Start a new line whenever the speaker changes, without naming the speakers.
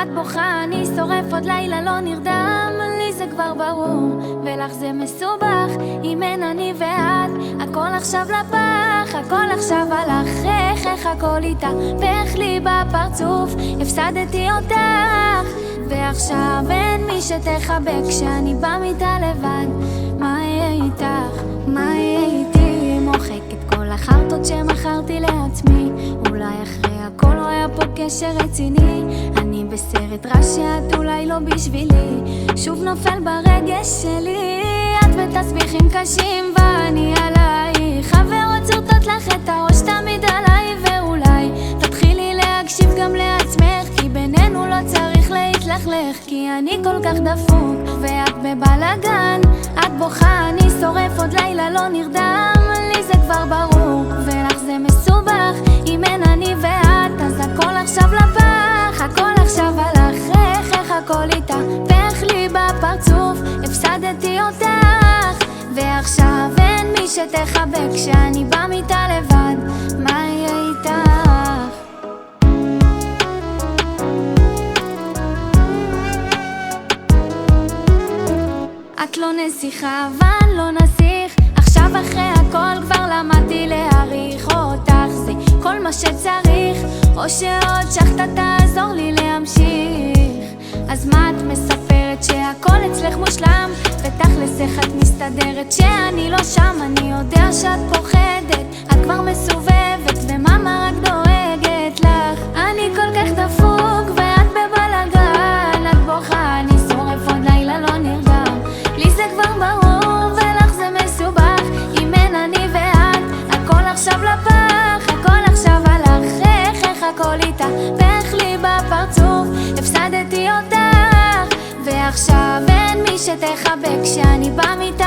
את בוכה, אני שורף, עוד לילה לא נרדם. לי זה כבר ברור, ולך זה מסובך. אם אין אני ואת, הכל עכשיו לפח, הכל עכשיו הלך. איך הכל איתה, ואיך לי בפרצוף, הפסדתי אותך. ועכשיו אין מי שתחבק כשאני במיטה לבד. מה יהיה איתך? מה יהיה איתי? מוחק את כל החרטות שמכרתי לעצמי. אולי אחרי הכל לא היה פה קשר רציני. אני בסרט רע שאת אולי לא בשבילי. שוב נופל ברגש שלי. את בתסביכים קשים ואני עלייך. חברות צורטות לך את הראש תמיד עליי. ואולי תתחילי להקשיב גם לעצמך, כי בינינו לא צריך להתלכלך. כי אני כל כך דפוק ואת בבלגן. את בוכה, אני שורף, עוד לילה לא נרדם. לי זה כבר ברור, ולך זה מסובך. אם אין אני ואת, אז הכל עכשיו לפח, הכל עכשיו הלך. איך הכל איתה, ואיך לי בפרצוף, הפסדתי אותך. ועכשיו אין מי שתחבק כשאני במיטה לבד. מה יהיה איתך? את לא נסיכה אבל לא נסיך. עכשיו אחרי הכל כבר למדתי להעריך אותך. זה כל מה שצריך, או שעוד שחטה תעזור לי להמשיך. אז מה את מספרת שהכל אצלך מושלם, ותכלס איך את מסתדרת שאני לא שם. אני יודע שאת פוחדת, את כבר מסובבת, ומאמה רק דואגת לך. אני כל כך דפוק ואת בבלגן. את בוכה, אני שורף, עוד לילה לא נרדם. לי זה כבר ברור, ולך זה מסובך. אם אין אני ואת, הכל עכשיו לפח, הכל עכשיו הלך. איך הכל איתה, ואיך לי בפרצוף, הפסדתי אותך. ועכשיו אין מי שתחבק כשאני במיטה